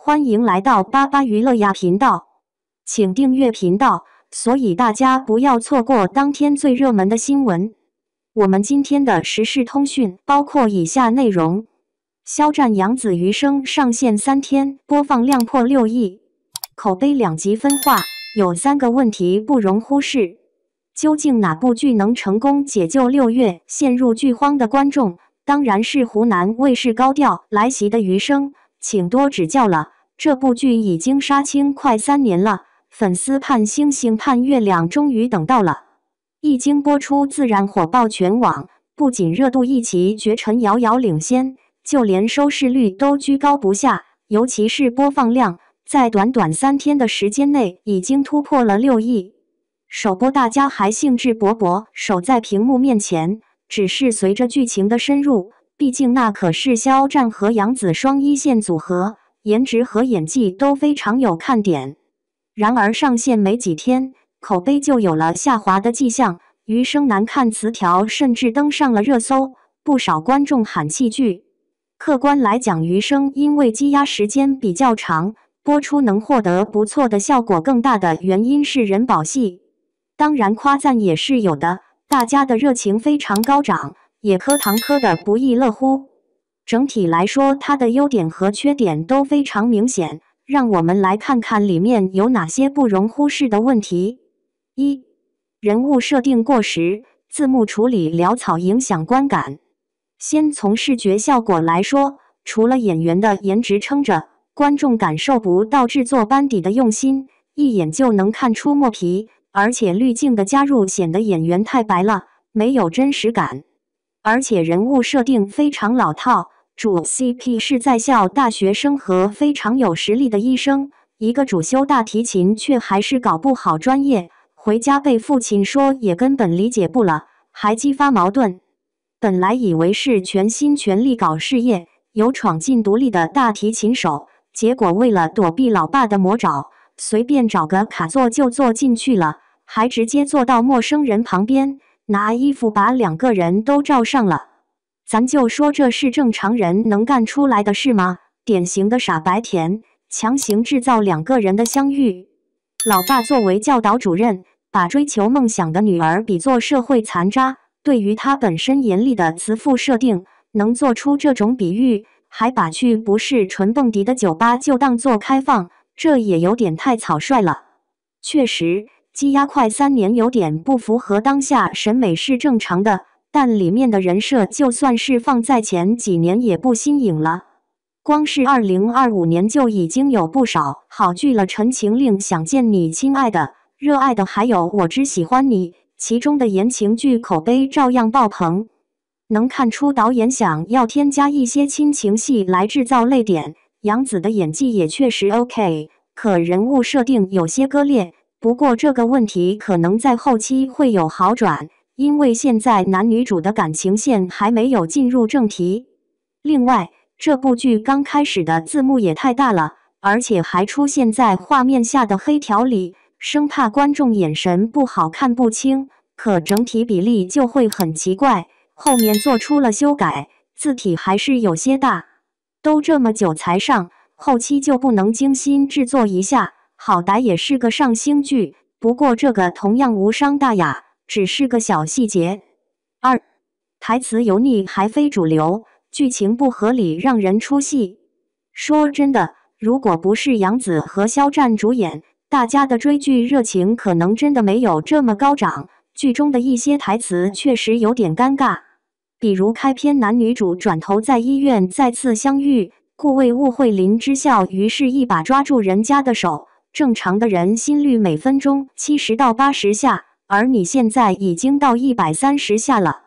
欢迎来到巴巴娱乐呀频道，请订阅频道，所以大家不要错过当天最热门的新闻。我们今天的时事通讯包括以下内容：肖战杨紫余生上线3天，播放量破6亿，口碑两极分化，有3个问题不容忽视。究竟哪部剧能成功解救6月陷入剧荒的观众？当然是湖南卫视高调来袭的余生，请多指教了。这部剧已经杀青快3年了，粉丝盼星星盼月亮，终于等到了。一经播出，自然火爆全网，不仅热度一骑绝尘遥遥领先，就连收视率都居高不下，尤其是播放量，在短短3天的时间内已经突破了6亿。首播大家还兴致勃勃守在屏幕面前，只是随着剧情的深入，毕竟那可是肖战和杨紫双一线组合，颜值和演技都非常有看点。然而上线没几天，口碑就有了下滑的迹象，余生难看词条甚至登上了热搜，不少观众喊弃剧。客观来讲，余生因为积压时间比较长，播出能获得不错的效果，更大的原因是人保戏。当然夸赞也是有的，大家的热情非常高涨，也磕糖磕得不亦乐乎。整体来说，它的优点和缺点都非常明显，让我们来看看里面有哪些不容忽视的问题。1. 人物设定过时，字幕处理潦草，影响观感。先从视觉效果来说，除了演员的颜值撑着，观众感受不到制作班底的用心，一眼就能看出磨皮，而且滤镜的加入显得演员太白了，没有真实感。而且人物设定非常老套，主 CP 是在校大学生和非常有实力的医生，一个主修大提琴却还是搞不好专业，回家被父亲说也根本理解不了，还激发矛盾。本来以为是全心全力搞事业，有闯进独立的大提琴手，结果为了躲避老爸的魔爪，随便找个卡座就坐进去了，还直接坐到陌生人旁边，拿衣服把2个人都罩上了。咱就说这是正常人能干出来的事吗？典型的傻白甜，强行制造2个人的相遇。老爸作为教导主任，把追求梦想的女儿比作社会残渣，对于他本身严厉的慈父设定，能做出这种比喻，还把去不是纯蹦迪的酒吧就当作开放，这也有点太草率了。确实，积压快3年有点不符合当下审美是正常的，但里面的人设就算是放在前几年也不新颖了。光是2025年就已经有不少好剧了，《陈情令》、想见你亲爱的，热爱的还有我只喜欢你，其中的言情剧口碑照样爆棚。能看出导演想要添加一些亲情戏来制造泪点，杨紫的演技也确实 OK， 可人物设定有些割裂，不过这个问题可能在后期会有好转，因为现在男女主的感情线还没有进入正题。另外，这部剧刚开始的字幕也太大了，而且还出现在画面下的黑条里，生怕观众眼神不好看不清，可整体比例就会很奇怪，后面做出了修改，字体还是有些大。都这么久才上，后期就不能精心制作一下？好歹也是个上星剧，不过这个同样无伤大雅，只是个小细节。2. 台词油腻还非主流，剧情不合理，让人出戏。说真的，如果不是杨紫和肖战主演，大家的追剧热情可能真的没有这么高涨。剧中的一些台词确实有点尴尬，比如开篇男女主转头在医院再次相遇，故为误会林之孝，于是一把抓住人家的手。正常的人心率每分钟70到80下，而你现在已经到130下了。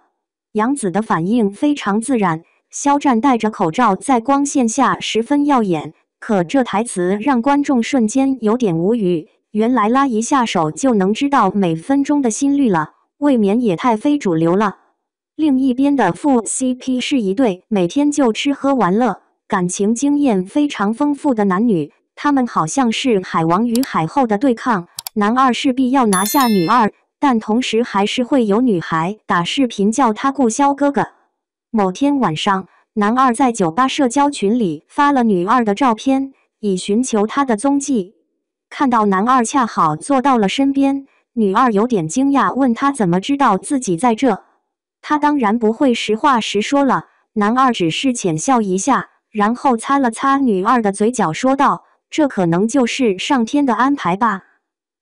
杨紫的反应非常自然，肖战戴着口罩在光线下十分耀眼，可这台词让观众瞬间有点无语，原来拉一下手就能知道每分钟的心率了，未免也太非主流了。另一边的副 CP 是一对每天就吃喝玩乐，感情经验非常丰富的男女，他们好像是海王与海后的对抗，男二势必要拿下女二，但同时还是会有女孩打视频叫他顾肖哥哥。某天晚上，男二在酒吧社交群里发了女二的照片，以寻求他的踪迹。看到男二恰好坐到了身边，女二有点惊讶，问他怎么知道自己在这。他当然不会实话实说了，男二只是浅笑一下，然后擦了擦女二的嘴角，说道：“这可能就是上天的安排吧。”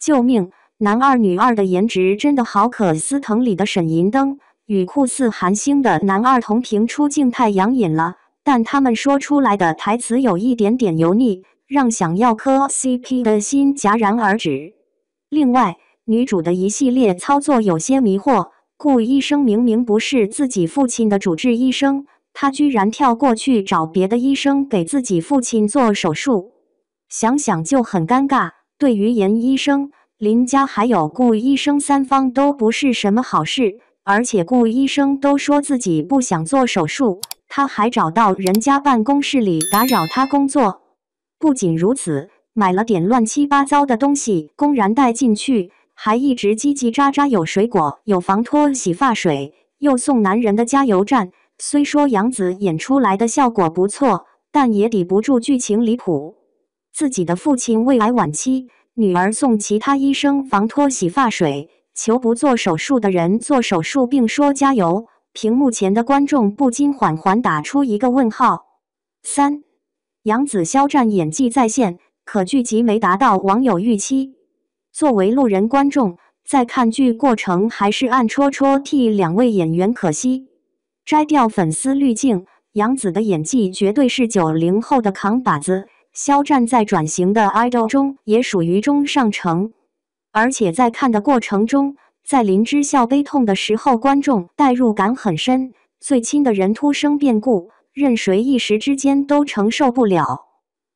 救命！男二女二的颜值真的好可斯腾里的沈银灯与酷似韩星的男二同屏出镜太养眼了，但他们说出来的台词有一点点油腻，让想要磕 CP 的心戛然而止。另外，女主的一系列操作有些迷惑，顾医生明明不是自己父亲的主治医生，他居然跳过去找别的医生给自己父亲做手术，想想就很尴尬。对于严医生、林家还有顾医生三方都不是什么好事，而且顾医生都说自己不想做手术，他还找到人家办公室里打扰他工作。不仅如此，买了点乱七八糟的东西公然带进去，还一直叽叽喳喳，有水果，有防脱洗发水，又送男人的加油站。虽说杨紫演出来的效果不错，但也抵不住剧情离谱。自己的父亲胃癌晚期，女儿送其他医生防脱洗发水，求不做手术的人做手术，并说加油。屏幕前的观众不禁缓缓打出一个问号。3. 杨紫肖战演技在线，可剧集没达到网友预期。作为路人观众，在看剧过程还是暗戳戳替两位演员可惜。摘掉粉丝滤镜，杨紫的演技绝对是90后的扛把子。肖战在转型的 idol 中也属于中上乘，而且在看的过程中，在林之孝悲痛的时候，观众代入感很深，最亲的人突生变故，任谁一时之间都承受不了。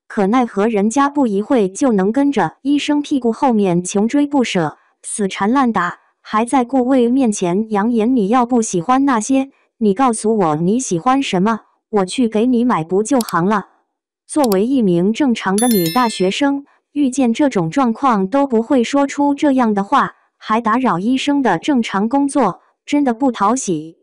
可奈何人家不一会就能跟着医生屁股后面穷追不舍，死缠烂打，还在顾魏面前扬言你要不喜欢那些，你告诉我你喜欢什么，我去给你买不就行了。作为一名正常的女大学生，遇见这种状况都不会说出这样的话，还打扰医生的正常工作，真的不讨喜。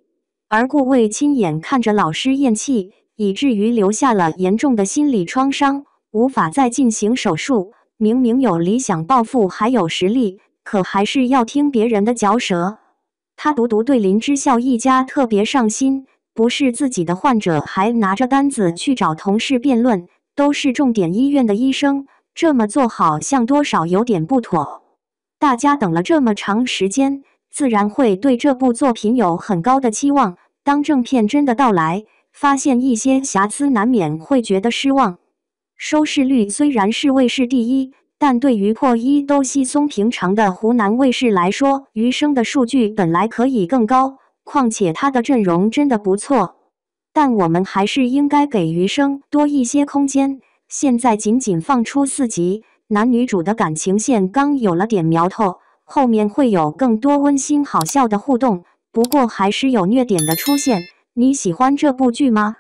而顾魏亲眼看着老师咽气，以至于留下了严重的心理创伤，无法再进行手术。明明有理想抱负，还有实力，可还是要听别人的嚼舌。他独独对林之孝一家特别上心，不是自己的患者还拿着单子去找同事辩论，都是重点医院的医生，这么做好像多少有点不妥。大家等了这么长时间，自然会对这部作品有很高的期望。当正片真的到来，发现一些瑕疵，难免会觉得失望。收视率虽然是卫视第一，但对于破1都稀松平常的湖南卫视来说，余生的数据本来可以更高，况且他的阵容真的不错。但我们还是应该给余生多一些空间。现在仅仅放出4集，男女主的感情线刚有了点苗头，后面会有更多温馨好笑的互动，不过还是有虐点的出现。你喜欢这部剧吗？